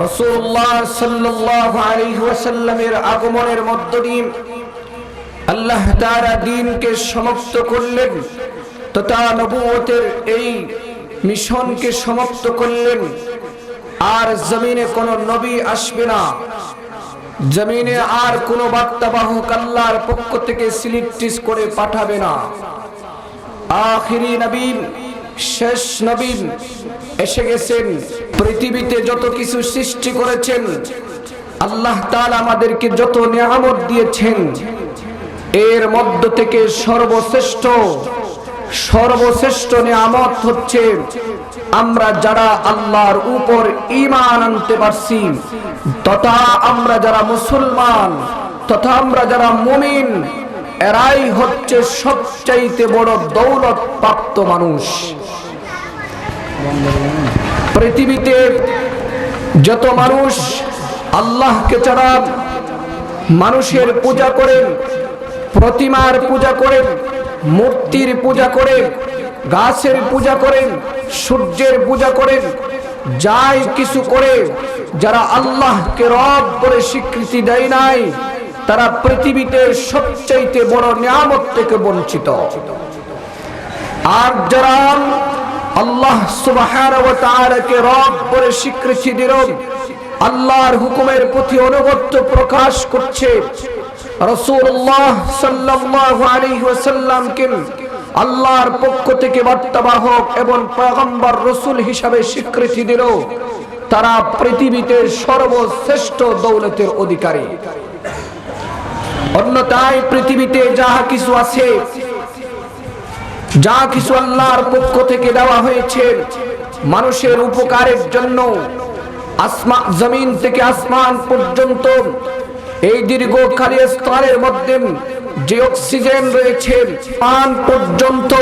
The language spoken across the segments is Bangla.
রাসূলুল্লাহ সাল্লাল্লাহু আলাইহি ওয়াসাল্লামের আগমনের মধ্য দিয়ে আল্লাহ তাআলা দ্বীনকে সমাপ্ত করলেন তথা নবুয়তের এই মিশনকে সমাপ্ত করলেন। আর জমিনে কোনো নবী আসবে না, জমিনে আর কোনো বার্তাবাহক আল্লাহর পক্ষ থেকে সিলেক্ট করে পাঠাবে না। আখিরি নবী, শেষ নবী এসে গেছেন। পৃথিবীতে যত কিছু সৃষ্টি করেছেন আল্লাহ তাআলা আমাদেরকে যত নিয়ামত দিয়েছেন, এর মধ্য থেকে সর্বশ্রেষ্ঠ নিয়ামত হচ্ছে আমরা যারা আল্লাহর উপর ঈমান আনতে পারছি, তথা আমরা যারা মুসলমান, তথা আমরা যারা মুমিন, এরাই হচ্ছে সবচাইতে বড় দৌলত প্রাপ্ত মানুষ। পৃথিবীতে যত মানুষ আল্লাহকে ছাড়া মানুষের পূজা করেন, প্রতিমার পূজা করেন, মূর্তির পূজা করেন, গাছের পূজা করেন, সূর্যের পূজা করেন, যাই কিছু করে যারা আল্লাহকে রব বলে স্বীকৃতি দেয় নাই, তারা পৃথিবীতে সবচাইতে বড় নিয়ামত থেকে বঞ্চিত। আর যারা আল্লাহ সুবহানাহু ওয়া তাআলাকে রব বলে স্বীকৃতি দিল, আল্লাহর হুকুমের প্রতি আনুগত্য প্রকাশ করছে, রাসূলুল্লাহ সাল্লাল্লাহু আলাইহি ওয়াসাল্লামকে আল্লাহর পক্ষ থেকে বার্তাবাহক এবং পয়গম্বর রাসূল হিসাবে স্বীকৃতি দিল, তারা পৃথিবীতে সর্বশ্রেষ্ঠ দৌলতের অধিকারী। অন্যথায় পৃথিবীতে যা কিছু আছে, যা কিছু আল্লাহর পক্ষ থেকে দেওয়া হয়েছে মানুষের উপকারের জন্য, জমিন থেকে আসমান পর্যন্ত এই দীর্ঘকালী স্তরের মধ্যে যে অক্সিজেন রয়েছে, পান পর্যন্ত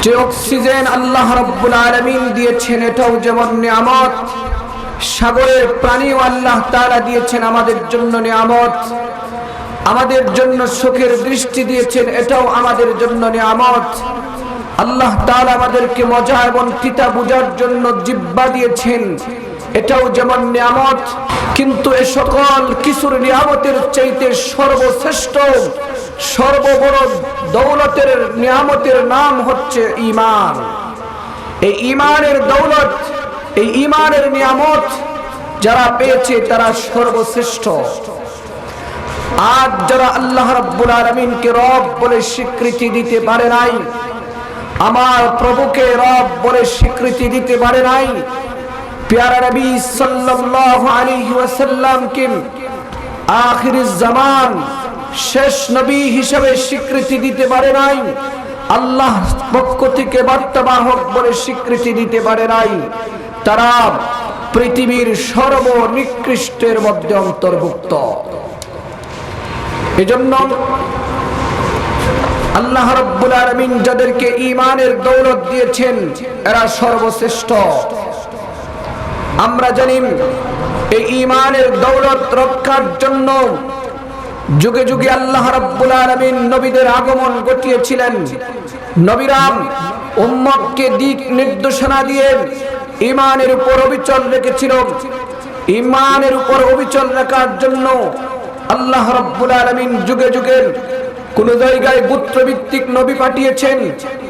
যে অক্সিজেন আল্লাহ রাব্বুল আলামিন দিয়েছেন, এটাও যেমন নিয়ামত। সাগরের প্রাণীও আল্লাহ তাআলা দিয়েছেন আমাদের জন্য নিয়ামত। আমাদের জন্য চোখের দৃষ্টি দিয়েছেন, এটাও আমাদের জন্য নিয়ামত। আল্লাহ তাআলা আমাদেরকে মজা এবং তিতা বুঝার জন্য জিহ্বা দিয়েছেন, এটাও যেমন নিয়ামত। কিন্তু এ সকল কিছুর নিয়ামতের চাইতে সর্বশ্রেষ্ঠ, সর্ববড় দৌলতের নিয়ামতের নাম হচ্ছে ঈমান। এই ঈমানের দৌলত, এই ঈমানের নিয়ামত যারা পেয়েছে তারা সর্বশ্রেষ্ঠ। আর যারা আল্লাহ রাব্বুল আলামিনকে রব বলে স্বীকৃতি দিতে পারে নাই, আমার প্রভুকে রব বলে স্বীকৃতি দিতে পারে নাই, প্যারা নবী সাল্লাল্লাহু আলাইহি ওয়াসাল্লামকে আখিরিজ জামান শেষ নবী হিসেবে স্বীকৃতি দিতে পারে নাই, আল্লাহ পক্ষ থেকে বার্তাবাহক বলে স্বীকৃতি দিতে পারে নাই, তারা পৃথিবীর সর্বনিকৃষ্টের মধ্যে অন্তর্ভুক্ত। এজন্য আল্লাহ রাব্বুল আলামিন যাদেরকে ঈমানের দৌলত দিয়েছেন এরা সর্বশ্রেষ্ঠ। আমরা জানি এই ঈমানের দৌলত রক্ষার জন্য যুগে যুগে আল্লাহ রাব্বুল আলামিন নবীদের আগমন ঘটিয়েছিলেন। নবীরা উম্মতকে দিক নির্দেশনা দিয়ে ঈমানের উপর অবিচল রেখেছিল। ঈমানের উপর অবিচল রাখার জন্য আল্লাহ রাব্বুল আলামিন যুগে যুগে কোন জায়গায় গোত্র ভিত্তিক নবী পাঠিয়েছেন,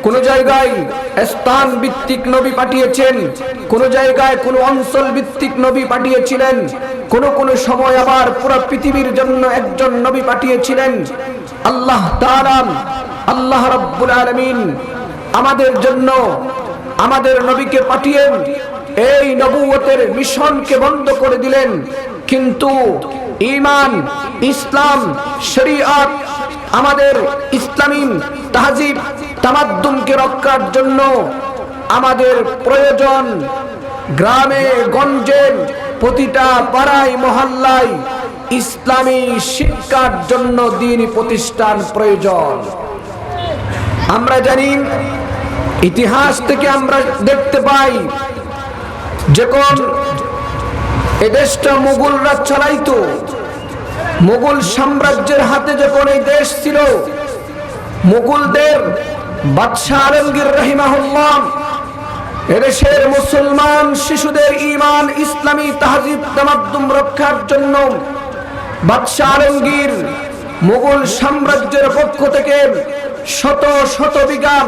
কোন জায়গায় স্থান ভিত্তিক নবী পাঠিয়েছেন, কোন জায়গায় কোন অঞ্চল ভিত্তিক নবী পাঠিয়েছিলেন, কোন সময় আবার পুরো পৃথিবীর জন্য একজন নবী পাঠিয়েছিলেন। আল্লাহ তাআলা, আল্লাহ রাব্বুল আলামিন আমাদের জন্য আমাদের নবীকে পাঠিয়ে এই নবুয়তের মিশনকে বন্ধ করে দিলেন। কিন্তু ঈমান, ইসলাম, শরীয়ত, আমাদের ইসলামী তাহজিব তামাদ্দুনকে রক্ষার জন্য আমাদের প্রয়োজন গ্রামে গঞ্জে প্রতিটা পাড়ায় মহল্লায় ইসলামী শিক্ষার জন্য দ্বীনি প্রতিষ্ঠান প্রয়োজন। আমরা জানি, ইতিহাস থেকে আমরা দেখতে পাই, যখন এদেশটা মুঘলরা চালাইতো, মুঘল সাম্রাজ্যের হাতে যখন এই দেশ ছিল, মুঘলদের বাদশাহ আলমগীর রাহিমাহুল্লাহ এদেশের মুসলমান শিশুদের ঈমান ইসলামী তাহজিব তামাদ্দুম রক্ষার জন্য বাদশা আলমগীর মুঘল সাম্রাজ্যের পক্ষ থেকে শত শত বিঘা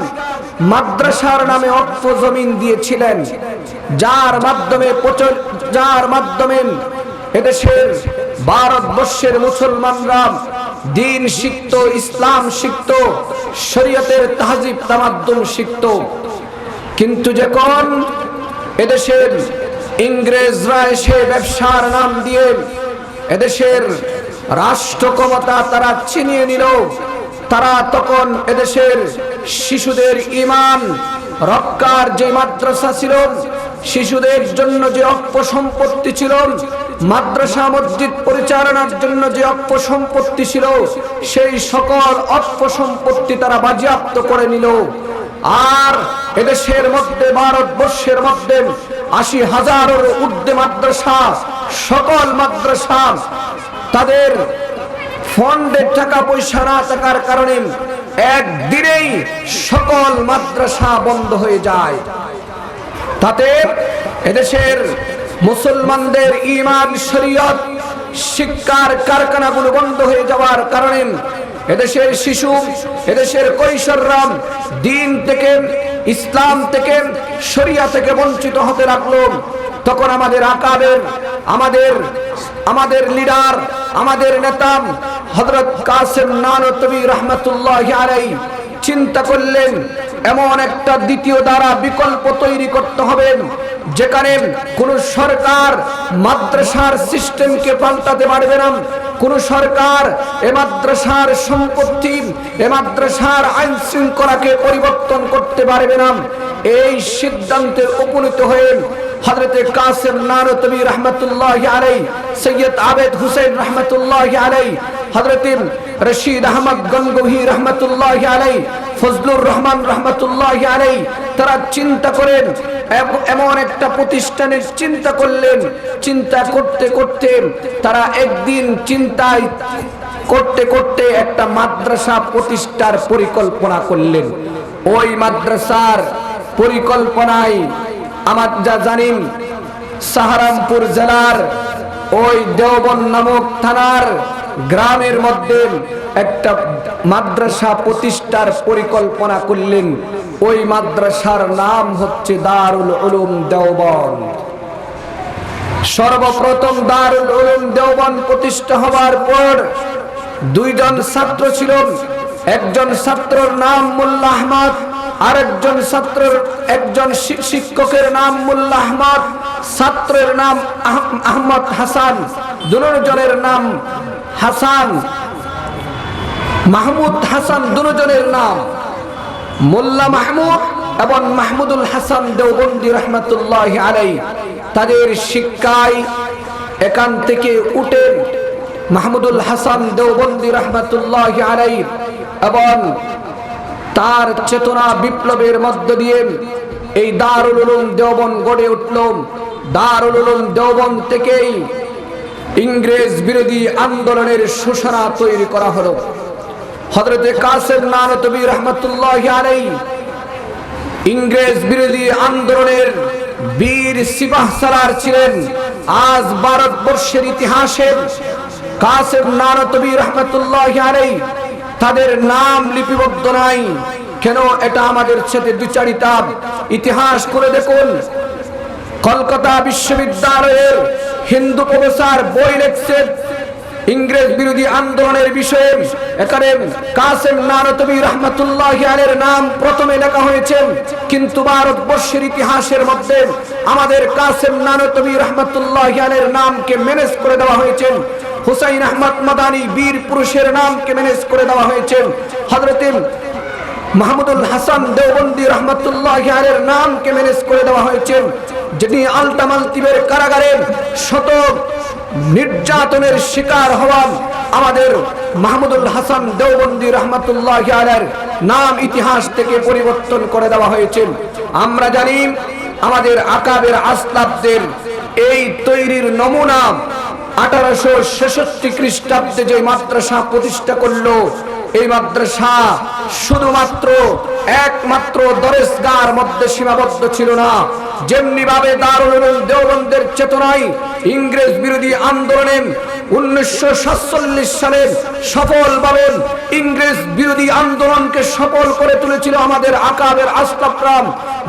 মাদ্রাসার নামে অক্ষ জমিন দিয়েছিলেন, যার মাধ্যমে এদেশের ভারতবর্ষের মুসলমানরা দ্বীন শিখত, ইসলাম শিখত, শরীয়তের তাহজিব তামাদ্দুম শিখত। কিন্তু যখন এদেশের ইংরেজরা এসে ব্যবসার নাম দিয়ে এদেশের রাষ্ট্র ক্ষমতা তারা ছিনিয়ে নিল, তারা তখন এদেশের শিশুদের ঈমান রক্ষার যে মাদ্রাসা ছিল, শিশুদের জন্য যে অক্ষ সম্পত্তি ছিল, মাদ্রাসা মসজিদ পরিচালনার জন্য যে অক্ষ সম্পত্তি ছিল, সেই সকল অক্ষ সম্পত্তি তারা বাজেয়াপ্ত করে নিল। আর এদেশের মধ্যে ভারতবর্ষের মধ্যে ৮০,০০০-এর ঊর্ধ্বে মাদ্রাসা, সকল মাদ্রাসা তাদের ফন্ডে টাকা পয়সা না থাকার কারণে একদিনেই সকল মাদ্রাসা বন্ধ হয়ে যায়। তাতে এদেশের মুসলমানদের ঈমান শরীয়ত শিক্ষার কারখানাগুলো বন্ধ হয়ে যাওয়ার কারণে এদেশের শিশু, এদেশের কৈশোররা দ্বীন থেকে, ইসলাম থেকে, শরিয়া থেকে বঞ্চিত হতে লাগলো। তখন আমাদের আকাবের, আমাদের লিডার, আমাদের নেতা হযরত কাসেম নানতবী রাহমাতুল্লাহি আলাইহি চিন্তা করলেন এমন একটা দ্বিতীয় ধারা বিকল্প তৈরি করতে হবে, যেখানে কোন সরকার মাদ্রাসার সিস্টেমকে পাল্টাতে পারবে না, কোন সরকার এ মাদ্রাসার সম্পত্তি, এ মাদ্রাসার আইন শৃঙ্খলাকে পরিবর্তন করতে পারবে না। এই সিদ্ধান্তে উপনীত হয়ে হযরতে কাসেম নানতবী রাহমাতুল্লাহি আলাইহি, সৈয়দ আবেদ হুসেন রাহমাতুল্লাহি আলাইহি, হযরতে রশিদ আহমদ গঙ্গোহী রাহমাতুল্লাহি আলাইহি, ফজলুর রহমান রাহমাতুল্লাহি আলাইহি, তারা চিন্তা করেন এমন একটা প্রতিষ্ঠানের চিন্তা করলেন। চিন্তা করতে করতে তারা একদিন চিন্তায় করতে করতে একটা মাদ্রাসা প্রতিষ্ঠার পরিকল্পনা করলেন। ওই মাদ্রাসার পরিকল্পনায় আমরা যা জানি, সাহারানপুর জেলার ওই দেওবন্দ নামক থানার গ্রামের মধ্যে একটা মাদ্রাসা প্রতিষ্ঠার পরিকল্পনা করলেন। ওই মাদ্রাসার নাম হচ্ছে দারুল উলুম দেওবন্দ। সর্বপ্রথম দারুল উলুম দেওবন্দ প্রতিষ্ঠা হবার পর দুইজন ছাত্র ছিল। একজন ছাত্রের নাম মোল্লা আহমদ, আরেকজন একজন শিক্ষকের নাম মোল্লা আহমদ, ছাত্রের নাম আহমদ হাসান, দুজনের নাম হাসান, মাহমুদ হাসান, দুজনের নাম মোল্লা মাহমুদ এবং মাহমুদুল হাসান দেওবন্দি রাহমাতুল্লাহি আলাইহি। তাদের শিক্ষায় এখান থেকে উঠেন মাহমুদুল হাসান দেওবন্দি রাহমাতুল্লাহি আলাইহি এবং তার চেতনা বিপ্লবের মধ্য দিয়ে এই দারুল উলুম দেওবন্দ গড়ে উঠল। দারুল উলুম দেওবন্দ থেকেই ইংরেজ বিরোধী আন্দোলনের সূচনা তৈরি করা হলো। হযরতে কাসেম নানতবী রাহমাতুল্লাহি আলাইহি ইংরেজ বিরোধী আন্দোলনের বীর সিপাহসালার ছিলেন। আজ ভারতবর্ষের ইতিহাসে কাসেম নানতবী রাহমাতুল্লাহি আলাইহি তাদের নাম লিপিবদ্ধ নাই কেন? এটা আমাদের সাথে বিচারিতা। ইতিহাস করে দেখুন, কলকাতা বিশ্ববিদ্যালয়ের হিন্দু প্রফেসর বই লিখছেন ইংরেজ বিরোধী আন্দোলনের বিষয়ে। এখানে কাসেম নানতবী রাহমাতুল্লাহি আলাইহির নাম প্রথমে লেখা হয়েছে, কিন্তু ভারতবর্ষের ইতিহাসের মধ্যে আমাদের কাসেম নানতবী রাহমাতুল্লাহি আলাইহির নামকে ম্যানেজ করে দেওয়া হয়েছে। হুসাইন আহমদ মাদানী বীর পুরুষের নামকে ম্যানেজ করে দেওয়া হয়েছে। হযরতে মাহমুদুল হাসান দেওবন্দি রাহমাতুল্লাহি আলাইহির নামকে ম্যানেজ করে দেওয়া হয়েছে, যিনি আলতামালতিবের কারাগারে শত নির্যাতনের শিকার হওয়ার আমাদের মাহমুদুল হাসান দেওবন্দি রাহমাতুল্লাহি আলাইহির নাম ইতিহাস থেকে পরিবর্তন করে দেওয়া হয়েছে। আমরা জানি আমাদের আকাবের আসলাফদের এই তৈরির নমুনা 1866 খ্রিস্টাব্দে যে মাদ্রাসা প্রতিষ্ঠা করলো, এই মাদ্রাসা শুধুমাত্র একমাত্র দরসগার মধ্যে সীমাবদ্ধ ছিল না, যেমনি ভাবে দারুল উলুম দেওবন্দের চেতনায় ইংরেজ বিরোধী আন্দোলনে 1947 সালের সফলভাবে ইংরেজ বিরোধী আন্দোলনকে সফল করে তুলেছিল আমাদের আকাবের আসলাফরা,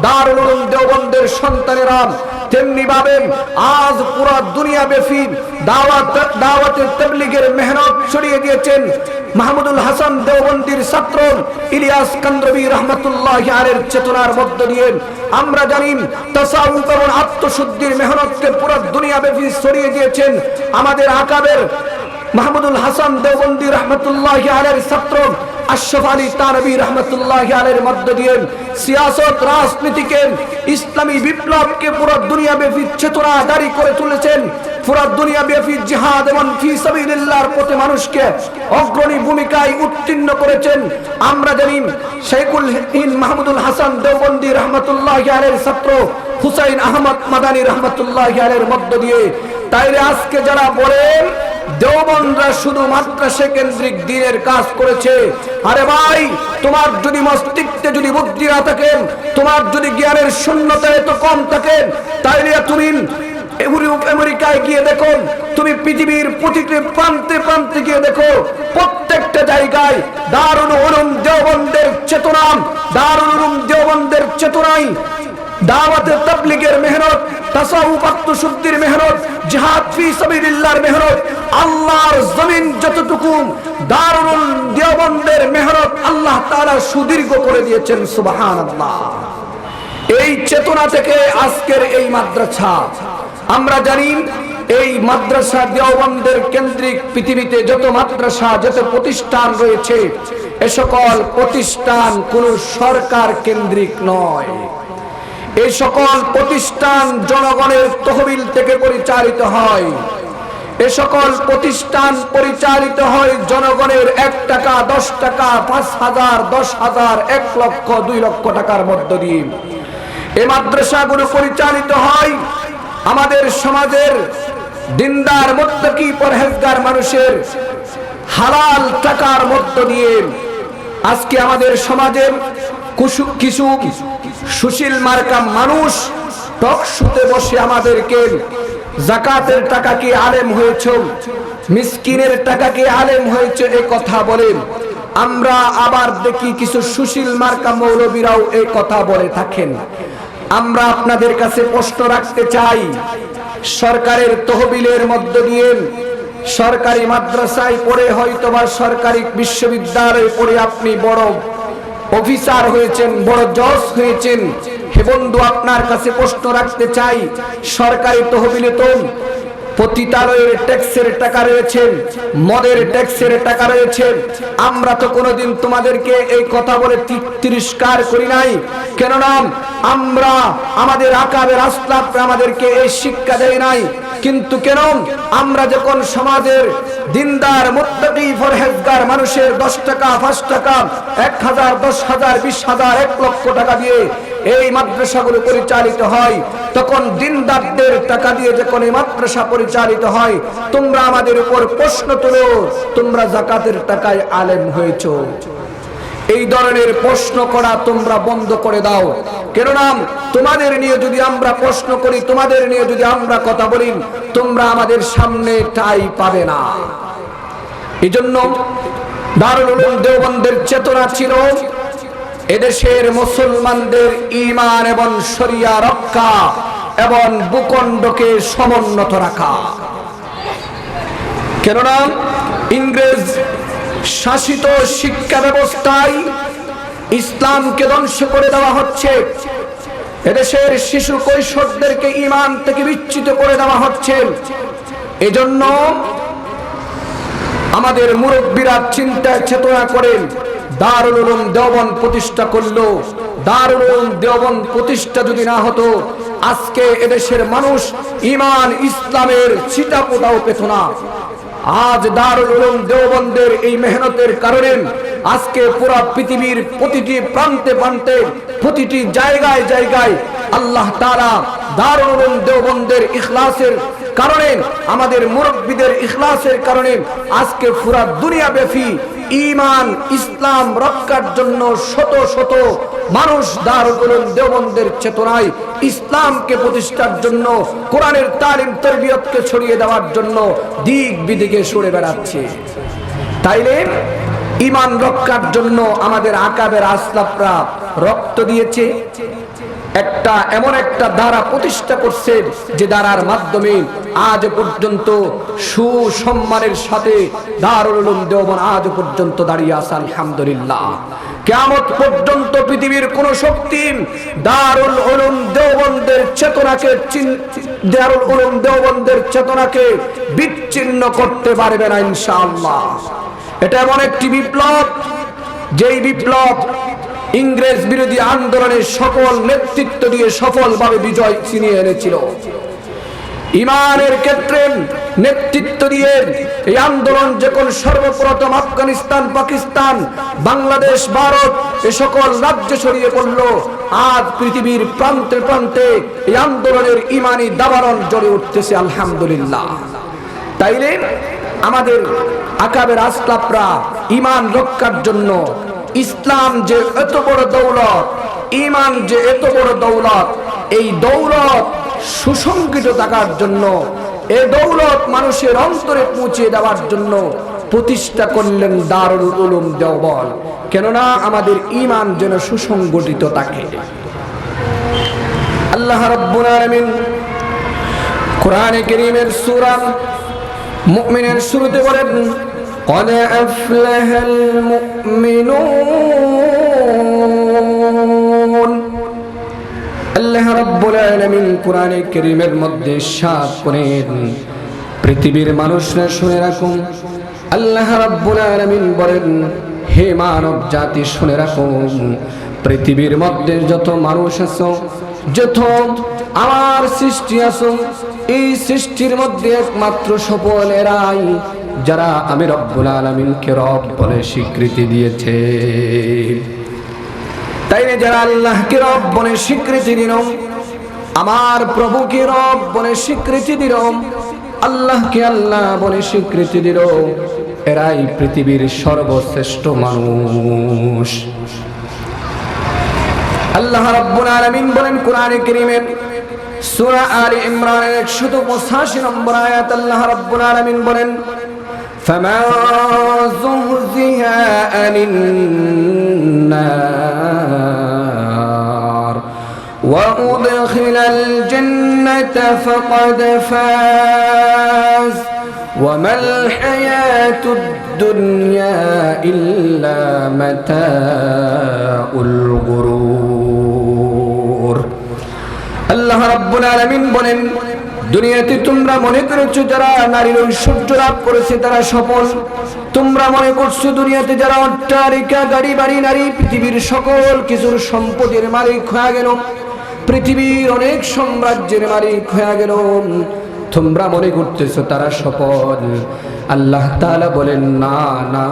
দারুল উলুম দেওবন্দের সন্তানেরা, তেমনি ভাবে আজ পুরো দুনিয়া ব্যাপী দাওয়াতে তাবলীগের মেহনত ছড়িয়ে দিয়েছেন মাহমুদুল হাসান দেওবন্দির ছাত্র ইলিয়াস কান্দ্রবী রহমাতুল্লাহি আলাইহির চেতনার মধ্য দিয়ে। আমরা জানি তাসাউফ এবং আত্মশুদ্ধির মেহনতকে পুরো দুনিয়া ব্যাপী ছড়িয়ে দিয়েছেন আমাদের আকাবের মাহমুদুল হাসান দেওবন্দি রহমাতুল্লাহি আলাইহির ছাত্র আশরাফ আলী তানভী রহমাতুল্লাহি আলাইহির মধ্য দিয়ে সিয়াসত রাজনীতিকে ইসলামী বিপ্লবকে পুরো দুনিয়া ব্যাপী চেতনাদারী করে তুলেছেন, পুরো দুনিয়া ব্যাপী জিহাদ এবং ফি সাবিলিল্লাহর পথে মানুষকে অগ্রণী ভূমিকায় উত্তীর্ণ করেছেন। আমরা জানি শেখুল হিন্দ মাহমুদুল হাসান দেওবন্দি রহমাতুল্লাহি আলাইহির ছাত্র হুসাইন আহমদ মাদানী রহমাতুল্লাহি আলাইহির মধ্য দিয়ে। তাইলে আজকে যারা বলেন দেওবন্দরা শুধু মাদ্রাসা কেন্দ্রিক দ্বীনের কাজ করেছে, আরে ভাই, তোমার যদি মস্তিষ্কে যদি বুদ্ধি না থাকে, তোমার যদি জ্ঞানের শূন্যতা এত কম থাকে, তাইলে তুমি আমেরিকায় গিয়ে দেখো, তুমি পৃথিবীর প্রতিটি প্রান্তে প্রান্তে গিয়ে দেখো, প্রত্যেকটা জায়গায় দারুল উলুম দেওবন্দের চেতনা, দারুল উলুম দেওবন্দের চেতনায় দাওয়াতে তাবলীগের মেহনত, তাসাউফ আত্মশুদ্ধির মেহনত, জিহাদ ফি সাবিলিল্লাহর মেহনত, আল্লাহর জমিন যতটুকু দারুল উলুম দেওবন্দের মেহনত আল্লাহ তাআলা সুদীর্ঘ করে দিয়েছেন। সুবহানাল্লাহ। এই চেতনা থেকে আজকের এই মাদ্রাসা, আমরা জানি এই মাদ্রাসা দেওবন্দের কেন্দ্রিক পৃথিবীতে যত মাদ্রাসা যত প্রতিষ্ঠান রয়েছে, এ সকল প্রতিষ্ঠান কোনো সরকার কেন্দ্রিক নয়। এই সকল প্রতিষ্ঠান জনগণের তহবিল থেকে পরিচালিত হয়। এ সকল প্রতিষ্ঠান পরিচালিত হয় জনগণের 1 টাকা, 10 টাকা, 5,000, 10,000, 1 লক্ষ, 2 লক্ষ টাকার মধ্য দিয়ে। এই মাদ্রাসাগুলো পরিচালিত হয় আমাদের সমাজের দিনদার মুত্তাকি পরহেজগার মানুষের হালাল টাকার মধ্য দিয়ে। আজকে আমাদের সমাজের কিছু সুশীল মার্কা মানুষ টকশোতে বসে আমাদেরকে যাকাতের টাকা কি আলেম হয়েছে, মিসকিনের টাকা কি আলেম হয়েছে এই কথা বলেন। আমরা আবার দেখি কিছু সুশীল মার্কা মৌলবীরাও এই কথা বলে থাকেন। আমরা আপনাদের কাছে প্রশ্ন রাখতে চাই, সরকারের তহবিলের মধ্য দিয়ে সরকারি মাদ্রাসায় পড়ে হয়তোবা সরকারি বিশ্ববিদ্যালয়ে পড়ে আপনি বড় অফিসার হয়েছেন, বড় জজ হয়েছেন। হে বন্ধু, আপনার কাছে প্রশ্ন রাখতে চাই, সরকারি তহবিলে তো পতিতালয়ের ট্যাক্সের টাকা রয়েছে, মদের ট্যাক্সের টাকা রয়েছে। আমরা তো কোনোদিন তোমাদেরকে এই কথা বলে তিরস্কার করি নাই, কেননা আমরা আমাদের আকাবের আসলাফরা আমাদেরকে এই শিক্ষা দেয় নাই। কিন্তু কেন আমরা যখন সমাজের দিনদার মুত্তাকি পরহেজগার মানুষের 10 টাকা, 5 টাকা, 1,000, 10,000, 20,000, 1 লক্ষ টাকা দিয়ে এই মাদ্রাসাগুলো পরিচালিত হয়, তখন দিনদারদের টাকা দিয়ে যখন এই মাদ্রাসা পরিচালিত হয়, তোমরা আমাদের উপর প্রশ্ন তুলো, তোমরা যাকাতের টাকায় আলেম হয়েছো। এই ধরনের প্রশ্ন করা তোমরা বন্ধ করে দাও, কেননা তোমাদের নিয়ে যদি আমরা প্রশ্ন করি, তোমাদের নিয়ে যদি আমরা কথা বলি, তোমরা আমাদের সামনে ঠাঁই পাবে না। এই জন্য দারুল উলুম দেওবন্দের চেতনা ছিল এদেশের মুসলমানদের ঈমান এবং শরিয়া রক্ষা এবং ভূখণ্ডকে সমুন্নত রাখা। কেননা ইংরেজ শাসিত শিক্ষা ব্যবস্থায় ইসলামকে ধ্বংস করে দেওয়া হচ্ছে, এদেশের শিশু কৈশোরদেরকে ঈমান থেকে বিচ্যুত করে দেওয়া হচ্ছে। এজন্য আমাদের মুরব্বীরা চিন্তা চেতনা করেন দারুল উলুম দেওবন্দ প্রতিষ্ঠা করলো। দারুল উলুম দেওবন্দ প্রতিষ্ঠা যদি না হতো, আজকে এদেশের মানুষ ঈমান ইসলামের ছিটাফোঁটাও পেত না। আজ দারুল উলুম দেওবন্দের এই মেহনতের কারণে আজকে পুরো পৃথিবীর প্রতিটি প্রান্তে প্রান্তে প্রতিটি জায়গায় জায়গায় আল্লাহ তাআলা দারুল উলুম দেওবন্দের ইখলাসের কারণে, আমাদের মুরব্বীদের ইখলাসের কারণে আজকে পুরো দুনিয়া ব্যাপী ঈমান ইসলাম রক্ষার জন্য শত শত মানুষ দারুল উলুম দেওবন্দের চেতনায় ইসলামকে প্রতিষ্ঠার জন্য কোরআনের তালিম তরবিয়তকে ছড়িয়ে দেওয়ার জন্য দিক বিদিকে সরে বেড়াচ্ছে। তাইলে ঈমান রক্ষার জন্য আমাদের আকাবের আসলাফরা রক্ত দিয়েছে, এমন একটা ধারা প্রতিষ্ঠা করছে যে ধারার মাধ্যমে আজ পর্যন্ত সুসম্মানের সাথে দারুল উলুম দেওবন্দ আজ পর্যন্ত দাঁড়িয়ে আছে আলহামদুলিল্লাহ। কিয়ামত পর্যন্ত পৃথিবীর কোন শক্তি দারুল উলুম দেওবন্দের চেতনাকে বিচ্ছিন্ন করতে পারবে না ইনশাআল্লাহ। এটা এমন একটি বিপ্লব, যেই বিপ্লব ইংরেজ বিরোধী আন্দোলনের সকল নেতৃত্ব দিয়ে সফলভাবে বিজয় ছিনিয়ে এনেছিল। ঈমানের ক্ষেত্রে নেতৃত্ব দিয়ে এই আন্দোলন যখন সর্বপ্রথম আফগানিস্তান, পাকিস্তান, বাংলাদেশ, ভারত এ সকল রাজ্যে ছড়িয়ে পড়ল, আজ পৃথিবীর প্রান্তে প্রান্তে এই আন্দোলনের ঈমানি দাবানল জ্বলে উঠতেছে আলহামদুলিল্লাহ। তাইলে আমাদের আকাবের আসলাফরা ঈমান রক্ষার জন্য ইসলাম যে এত বড় দৌলত, ঈমান যে এত বড় দৌলত, এই দৌলত সুসংগঠিত থাকার জন্য, এই দৌলত মানুষের অন্তরে পৌঁছে দেওয়ার জন্য প্রতিষ্ঠা করলেন দারুল উলুম দেওবন্দ। কেননা আমাদের ঈমান যেন সুসংগঠিত থাকে। আল্লাহ রাব্বুল আলামিন কোরআনে কারীমের সূরা মুমিনের শুরুতে বলেন, قد أفلح المؤمنون। আল্লাহ রাব্বুল আলামিন কোরআনে কারীমের মধ্যে ইরশাদ করেন, পৃথিবীর মানুষরা শুনে রাখুন। আল্লাহ রাব্বুল আলামিন বলেন, হে মানব জাতি শুনে রাখুন, পৃথিবীর মধ্যে যত মানুষ আছো, যত আমার সৃষ্টি আছো, এই সৃষ্টির মধ্যে একমাত্র সফল এরাই যারা আমি রব্বুল আলামিনকে রব বলে স্বীকৃতি দিয়েছে। তাই যারা আল্লাহকে রব বলে স্বীকৃতি দিল, আমার প্রভুকে রব বলে স্বীকৃতি দিল, আল্লাহকে আল্লাহ বলে স্বীকৃতি দিল, এরাই পৃথিবীর সর্বশ্রেষ্ঠ মানুষ। আল্লাহ রাব্বুল আলামিন বলেন কোরআনে কারীমের সূরা আলে ইমরানের 185 নম্বর আয়াত, আল্লাহ রাব্বুল আলামিন বলেন, فمن زحزح عن النار وأدخل الجنة فقد فاز وما الحياة الدنيا إلا متاع الغرور। আল্লাহ রাব্বুল আলামিন বলেন, দুনিয়াতে তোমরা মনে করেছো যারা নারীর ঐশ্বর্য লাভ করেছে তারা সফল, তোমরা মনে করছো দুনিয়াতে যারা অট্টালিকা, গাড়ি বাড়ি, নারী, পৃথিবীর সকল কিছুর সম্পদের মালিক হয়ে গেল, পৃথিবীর অনেক সাম্রাজ্যের মালিক হয়ে গেল, তোমরা মনে করতেছো তারা সফল। আল্লাহ তাআলা বলেন, না না,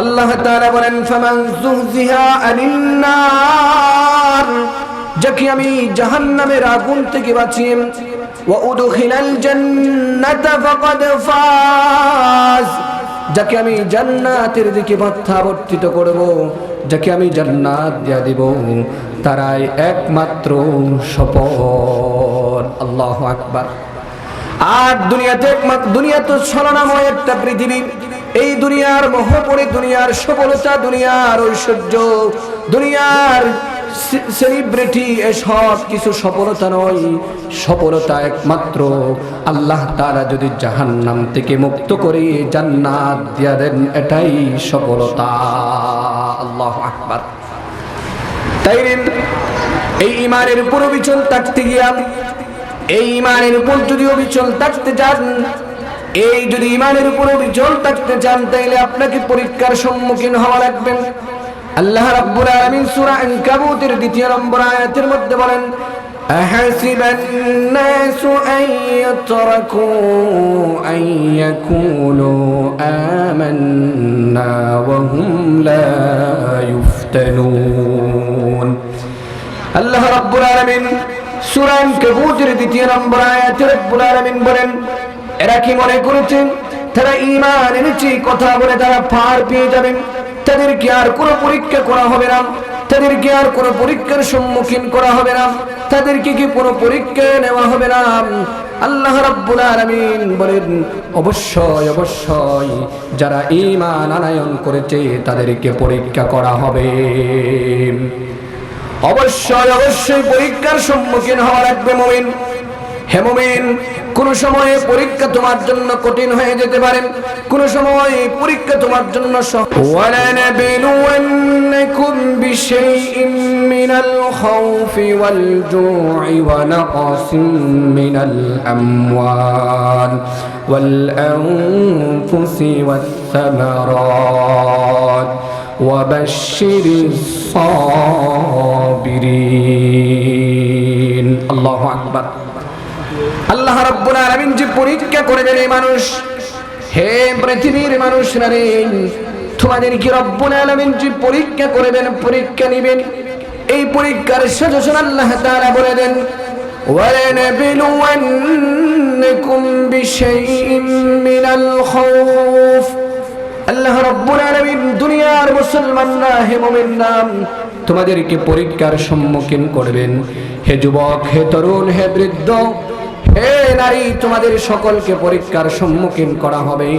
আল্লাহ তাআলা বলেন, ফামান যুহজিহা আনিন নার, যাকে আমি জাহান্নামের আগুন থেকে বাঁচিয়ে, ওয়া উদখিলাল জান্নাতা ফাকাদ ফাজ, যাকে আমি জান্নাতের দিকে প্রত্যাবর্তিত করব, যাকে আমি জান্নাত দিয়ে দেব, তারাই একমাত্র সফল। আল্লাহু আকবার। আর দুনিয়া তো ছলনাময় একটা পৃথিবী, এই দুনিয়ার মোহ পড়ে দুনিয়ার সফলতা, দুনিয়ার ঐশ্বর্য, দুনিয়ার সেলিব্রিটি এসব কিছু সফলতা নয়। সফলতা একমাত্র আল্লাহ তাআলা যদি জাহান্নাম থেকে মুক্ত করে জান্নাত দিয়া দেন, এটাই সফলতা। আল্লাহু আকবার। তাই এই ঈমানের উপর বিচল থাকতে গিয়া, এই ঈমানের উপর যদি অবিচল থাকতে চান, এই যদি ঈমানের উপর বিচল থাকতে চান, তাইলে আপনাকে পরীক্ষার সম্মুখীন হওয়া লাগবে। আল্লাহ রাব্বুল আলামিন সূরা আনকাবুতের 2 নম্বর আয়াতের মধ্যে বলেন, আহাসিবান নাসু আন ইউতরাকু আন ইয়াকুলু আমান্না ওয়া হুম লা ইফতানুন। আল্লাহ রাব্বুল আলামিন সূরা আনকাবুতের 2 নম্বর আয়াতে রাব্বুল আলামিন বলেন, এরা কি মনে করেছেন তারা ঈমান এনেছে কথা বলে তারা পার পেয়ে যাবেন। তাদেরকে আর কোনো পরীক্ষা করা হবে না, তাদেরকে আর কোনো পরীক্ষার সম্মুখীন করা হবে না, তাদেরকে কি কোনো পরীক্ষা নেওয়া হবে না। আল্লাহ রাব্বুল আলামিন বলেন অবশ্যই অবশ্যই যারা ঈমান আনয়ন করেছে তাদেরকে পরীক্ষা করা হবে। অবশ্যই অবশ্যই পরীক্ষার সম্মুখীন হওয়া লাগবে মুমিন। হে মুমিন, কোন সময়ে পরীক্ষা তোমার জন্য কঠিন হয়ে যেতে পারে, কোন সময় পরীক্ষা তোমার জন্য ওয়ালানাবিলুওয়ান্নাকুম বিশাইইম মিনাল খাউফি ওয়াল জু'i ওয়া নাকসিম মিনাল আমওয়াল ওয়াল আনফুসি ওয়াস সামারাত ওয়া বাশশিরিস সাবিরিন। আল্লাহু আকবার। আল্লাহ রাব্বুল আলামিন যে পরীক্ষা করবেন এই মানুষ, হে পৃথিবীর মানুষরা রে, তোমাদের কি রব্বুল আলামিন যে পরীক্ষা করবেন, পরীক্ষা নেবেন, এই পরীক্ষার সাজেশন আল্লাহ তাআলা বলে দেন ওয়ালানাবিলুওয়ান্নাকুম বিশাইইম মিনাল খাউফ। আল্লাহ রাব্বুল আলামিন দুনিয়ার মুসলমানরা, হে মুমিনরা, তোমাদেরকে পরীক্ষার সম্মুখীন করবেন। হে যুবক, হে তরুণ, হে বৃদ্ধ, হে নারী, তোমাদের সকলকে পরীক্ষার সম্মুখীন করা হবে।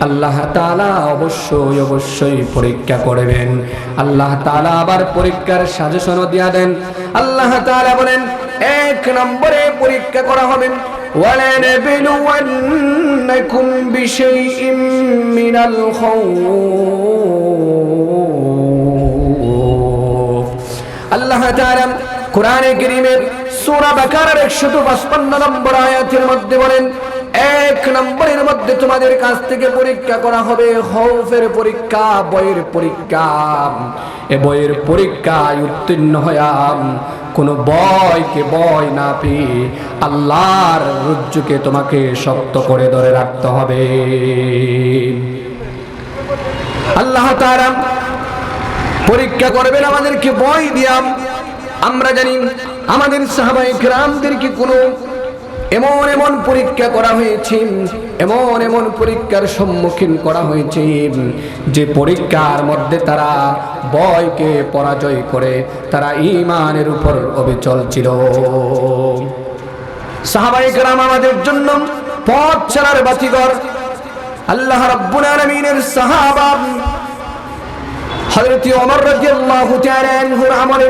আল্লাহ তাআলা অবশ্যই অবশ্যই পরীক্ষা করবেন। আল্লাহ তাআলা আবার পরীক্ষার সাজেশনও দিয়া দেন। আল্লাহ তাআলা বলেন এক নম্বরে পরীক্ষা করা হবে ওয়ালানাবিলুওয়ান্নাকুম বিশাইইম মিনাল খাউফ। আল্লাহ তাআলা কোরআনে কারীমের সূরা বাকারার 155 নম্বর আয়াতের মধ্যে বলেন এক নম্বরের মধ্যে তোমাদের কাছ থেকে পরীক্ষা করা হবে খৌফের পরীক্ষা, বয়ের পরীক্ষা। এ বয়ের পরীক্ষায় উত্তীর্ণ হয়া কোন বয়কে বয় না পেয়ে আল্লাহর রজ্জুকে তোমাকে শক্ত করে ধরে রাখতে হবে। আল্লাহ তাআলা পরীক্ষা করবেন আমাদেরকে বয় দিয়া। আমরা জানি আমাদের সাহাবায়ে কেরামদেরকে কোনো এমন এমন পরীক্ষা করা হয়েছে, এমন এমন পরীক্ষার সম্মুখীন করা হয়েছে যে পরীক্ষার মধ্যে তারা ভয়কে পরাজয় করে তারা ঈমানের উপর অবিচল ছিল। সাহাবায়ে কেরাম আমাদের জন্য পথ চলার বাতিঘর। আল্লাহ রাব্বুল আলামিনের সাহাবা হযরত ওমর রাদিয়াল্লাহু তাআলা আনহুর আমলে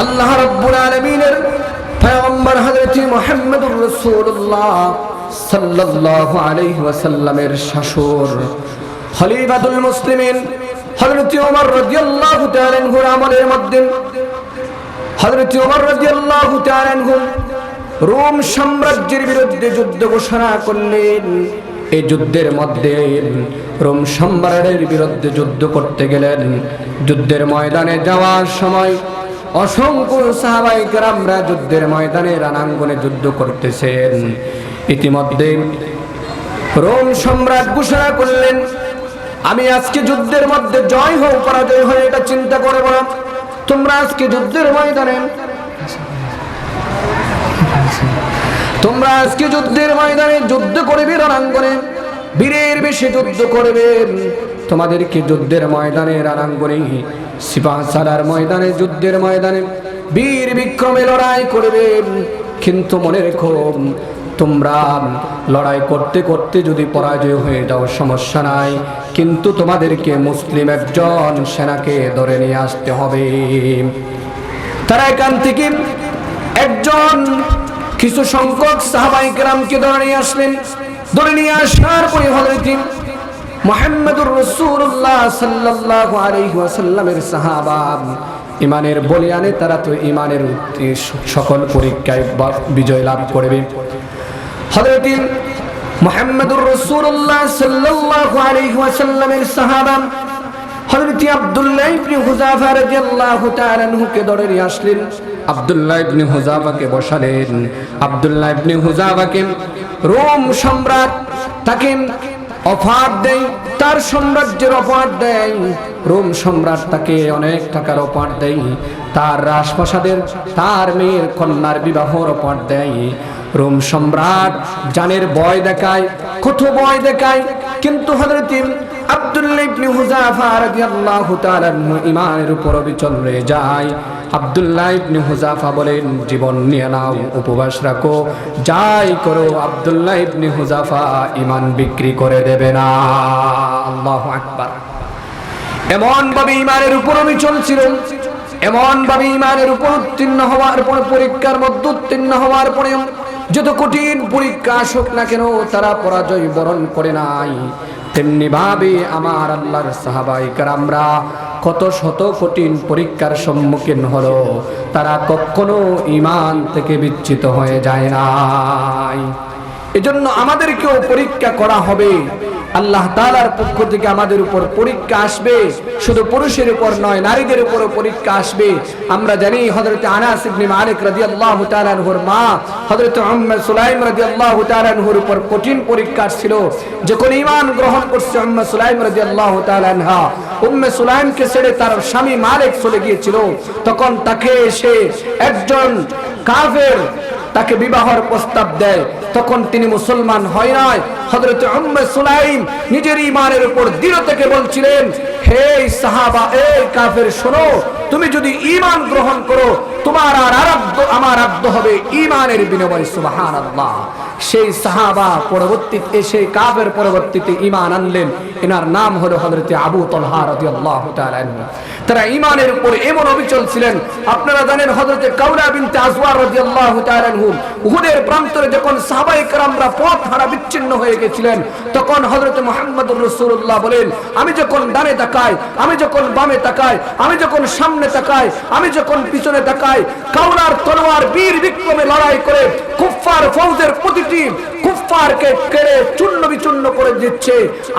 আল্লাহ রাব্বুল আলামিনের পয়গম্বর হযরত মুহাম্মদুর রাসূলুল্লাহ সাল্লাল্লাহু আলাইহি ওয়াসাল্লামের শাশুর খলিফাতুল মুসলিমিন হযরত ওমর রাদিয়াল্লাহু তাআলা আনহুর আমলের মধ্যে হযরত ওমর রাদিয়াল্লাহু তাআলা আনহু রোম সাম্রাজ্যের বিরুদ্ধে যুদ্ধ ঘোষণা করলেন। এই যুদ্ধের মধ্যে রোম সম্রাটের বিরুদ্ধে যুদ্ধ করতে গেলেন। যুদ্ধের ময়দানে যাওয়ার সময় অসংখ্য সাহাবায়ে কেরামরা যুদ্ধের ময়দানে রণাঙ্গনে যুদ্ধ করতেছেন। ইতিমধ্যে রোম সম্রাট ঘোষণা করলেন আমি আজকে যুদ্ধের মধ্যে জয় হও পরাজয় হয়ে এটা চিন্তা করব না, তোমরা আজকে যুদ্ধের ময়দানে যুদ্ধ করবে, রণাঙ্গনে বীরের বেশে যুদ্ধ করবে। তোমাদেরকে যুদ্ধের ময়দানে রণাঙ্গনে সিপাহ সালার ময়দানে যুদ্ধের ময়দানে বীর বিক্রমে লড়াই করবে। কিন্তু মনে রেখো তোমরা লড়াই করতে করতে যদি পরাজয় হয়ে যাও সমস্যা নাই, কিন্তু তোমাদেরকে মুসলিম একজন সেনাকে ধরে নিয়ে আসতে হবে। তারা এখান থেকে একজন কিছু সংখ্যক সাহাবায়ে কেরামকে ধরে নিয়ে আসলেন। ধরে নিয়ে আসার পরে হযরত মুহাম্মদুর রাসূলুল্লাহ সাল্লাল্লাহু আলাইহি ওয়াসাল্লামের সাহাবা ঈমানের বলিয়ানে তারা তো ঈমানের সকল পরীক্ষায় বিজয় লাভ করবে। হযরত মুহাম্মদুর রাসূলুল্লাহ সাল্লাল্লাহু আলাইহি ওয়াসাল্লামের সাহাবা হযরত আব্দুল্লাহ ইবনে হুযাফা রাদিয়াল্লাহু তাআলা আনহুকে ধরে নিয়ে আসলেন। আব্দুল্লাহ ইবনে হুযাফাকে বসালেন। আব্দুল্লাহ ইবনে হুযাফাকে রোম সম্রাট তাকে অফার দেয়, তার সাম্রাজ্যের অফার দেয়। রোম সম্রাট তাকে অনেক টাকার অফার দেয়, তার রাজপ্রাসাদের তার মেয়ের কন্যার বিবাহর অফার দেয়। রোম সম্রাট জানের ভয় দেখায়, কত ভয় দেখায়, কিন্তু হযরত আব্দুল্লাহ ইবনে হুযাফা রাদিয়াল্লাহু তাআলা ঈমানের উপর অবিচল রয়ে যায়। আব্দুল্লাহ ইবনে হুযাফা বলেন, জীবন নিয়ে নাও, উপবাস রাখো, যাই করো, আব্দুল্লাহ ইবনে হুযাফা ঈমান বিক্রি করে দেবে না। আল্লাহু আকবার। এমন ভাবে ঈমানের উপর অবিচল ছিল, এমন ভাবে ঈমানের উপর উত্তীর্ণ হওয়ার পর, পরীক্ষার মধ্যে উত্তীর্ণ হওয়ার পরে যত কঠিন পরীক্ষা আসুক না কেন তারা পরাজয় বরণ করে নাই। তেমনি ভাবে আমার আল্লাহর সাহাবায়ে কেরামরা কত শত কঠিন পরীক্ষার সম্মুখীন হলো, তারা কখনো ঈমান থেকে বিচ্যুত হয়ে যায় নাই। এজন্য আমাদেরকেও পরীক্ষা করা হবে। আল্লাহ তাআলার পক্ষ থেকে আমাদের উপর পরীক্ষা আসবে, শুধু পুরুষের উপর নয়, নারীদের উপরও পরীক্ষা আসবে। আমরা জানি হযরত আনাস ইবনে মালিক রাদিয়াল্লাহু তাআলা আনহুর মা হযরত উম্মে সুলাইম রাদিয়াল্লাহু তাআলা আনহুর উপর কঠিন পরীক্ষা ছিল। যখন ঈমান গ্রহণ করছে উম্মে সুলাইম রাদিয়াল্লাহু তাআলা আনহা, উম্মে সুলাইমকে ছেড়ে তার স্বামী মালিক চলে গিয়েছিল, তখন তাকে এসে একজন কাফের তাকে বিবাহের প্রস্তাব দেয়, তখন তিনি মুসলমান হয় নাই। হযরত উম্মে সুলাইম নিজের ঈমানের উপর দৃঢ় থেকে বলছিলেন, হে সাহাবা, এই কাফের শোনো, তুমি যদি ঈমান গ্রহণ করো, তোমার আর আরাধ্য আমার আব্দ হবে ঈমানের বিনিময়ে। সুবহানাল্লাহ। সেই সাহাবা পরবর্তীতে, সেই কাফের পরবর্তীতে ঈমান আনলেন। এনার নাম হলো হযরত আবু তালহা রাদিয়াল্লাহু তাআলা আনহু। তারা ঈমানের উপর এমন অবিচল ছিলেন। আপনারা জানেন হযরত কাউলা বিনতে আজওয়ার রাদিয়াল্লাহু তাআলা আনহু উহুদের প্রান্তরে যখন সাহাবায়ে কেরামরা পথ হারা বিচ্ছিন্ন হয়ে গেছিলেন, তখন হযরত মুহাম্মদুর রাসূলুল্লাহ বলেন, আমি যখন ডানে তাকাই, আমি যখন বামে তাকাই, আমি যখন সামনে তাকাই, আমি যখন পিছনে তাকাই, কাউলার তলোয়ার বীর বিক্রমে লড়াই করে কুফফার ফৌজের প্রতিটি কুফফারকে কেড়ে চূর্ণ বিচূর্ণ করে দিচ্ছে।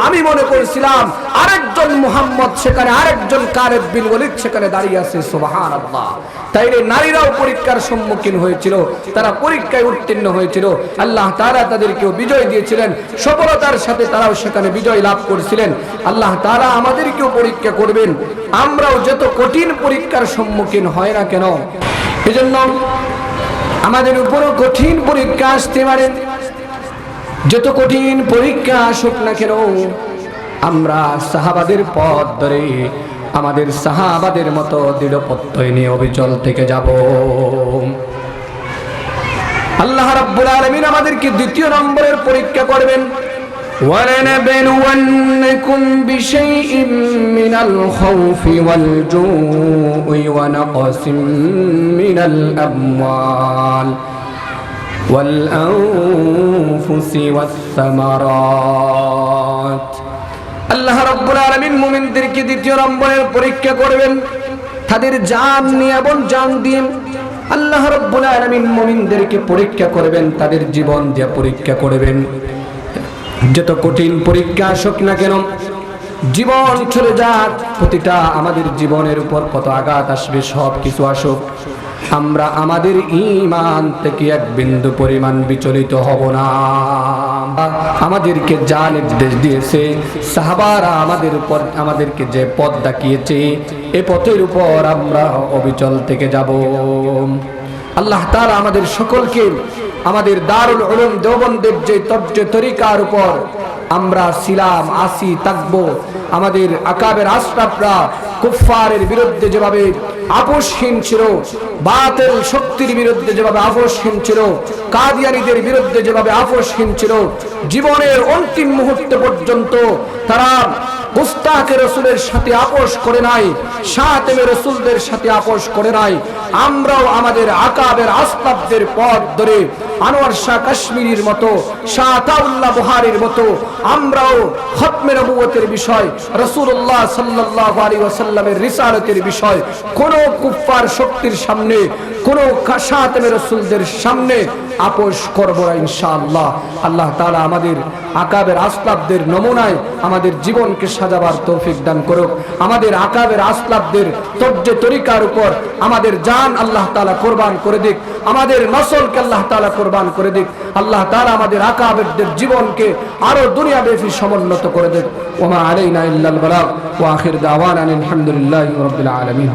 আমি মনে করেছিলাম আরেকজন মুহাম্মদ সেখানে, আরেকজন খালিদ বিন ওয়ালিদ সেখানে দাঁড়িয়ে আছে। সুবহানাল্লাহ। তাইলে নারীরাও পরীক্ষার সম্মুখীন হয়েছিল, তারা পরীক্ষায় উত্তীর্ণ হয়েছিল, আল্লাহ তাআলা তাদেরকেও বিজয় দিয়েছিলেন, সফলতার সাথে তারাও সেখানে বিজয় লাভ করেছিলেন। আল্লাহ তাআলা আমাদেরকেও পরীক্ষা করবেন, আমরাও যত কঠিন পরীক্ষার সম্মুখীন হয় না কেন, এজন্য আমাদের উপরও কঠিন পরীক্ষা আসতে পারে। যত কঠিন পরীক্ষা আসুক না কেন, আমরা সাহাবাদের পথ ধরে আমাদের সাহাবাদের মতো দৃঢ় প্রত্যয় নিয়ে অবিচল থেকে যাব। আল্লাহ রাব্বুল আলামিন আমাদেরকে দ্বিতীয় নম্বরের পরীক্ষা করবেন। وَلَنَبْلُوَنَّكُمْ بِشَيْءٍ مِّنَ الْخَوْفِ وَالْجُوعِ وَنَقْصٍ مِّنَ الْأَمْوَالِ وَالْأَنفُسِ وَالثَّمَرَاتِ। আল্লাহ রাব্বুল আলামিন মুমিনদেরকে দ্বিতীয় নম্বরের পরীক্ষা করবেন, তাদের জান নিয়ে এবং জান দিয়ে। আল্লাহ রাব্বুল আলামিন মুমিনদেরকে পরীক্ষা করবেন, তাদের জীবন দিয়ে পরীক্ষা করবেন। যত কঠিন পরীক্ষা আসুক না কেন, জীবন চলে যাক, প্রতিটা আমাদের জীবনের উপর কত আঘাত আসবে, সব কিছু আসুক, আমরা আমাদের ঈমান থেকে এক বিন্দু পরিমাণ বিচলিত হব না। আমাদেরকে যা নির্দেশ দিয়েছে সাহাবারা আমাদের উপর, আমাদেরকে যে পথ দেখিয়েছে, এই পথের উপর আমরা অবিচল থেকে যাব। আল্লাহ তাআলা আমাদের সকলকে আমাদের দারুল উলুম দেওবন্দের যে তরিকার উপর আমরা ছিলাম, আসি, থাকবো, আমাদের আকাবের আশরাফরা কুফফারের বিরুদ্ধে যেভাবে আপোষহীন ছিল, বাতিল শক্তির বিরুদ্ধে যেভাবে আপোষহীন ছিল, কাদিয়ানীদের বিরুদ্ধে যেভাবে আপোষহীন ছিল, জীবনের অন্তিম মুহূর্ত পর্যন্ত তারা মুস্তাকে রাসূলের সাথে আপোষ করে নাই, শাতেমে রাসূলদের সাথে আপোষ করে নাই। আমরাও আমাদের আকাবের আসবাবদের পথ ধরে আনোয়ার শাহ কাশ্মীরির মতো, শাহ আতাউল্লাহ বুহারীর মতো আমরাও খতমে নবুয়তের বিষয়, রাসূলুল্লাহ সাল্লাল্লাহু আলাইহি ওয়াসাল্লামের রিসালাতের বিষয় কোন কুফফার শক্তির সামনে, কোন শাতেমে রাসূলদের সামনে আপোষ করব না ইনশাআল্লাহ। আল্লাহ তাআলা আমাদের আকাবের আসবাবদের নমুনায় আমাদের জীবনকে সাজাবার তৌফিক দান করুক। আমাদের আকাবের আসবাবদের তজ্জে তরিকার উপর আমাদের জান আল্লাহ তাআলা কুরবান করে দিক, আমাদের নসলকে আল্লাহ তাআলা কুরবান করে দিক। আল্লাহ তাআলা আমাদের আকাবেরদের জীবনকে আরো দুনিয়াব্যাপী সমুন্নত করে দিক। ওয়া মা আলাইনা ইল্লাল বালাগ ওয়া আখির দাওয়ানা আলহামদুলিল্লাহি রাব্বিল আলামিন।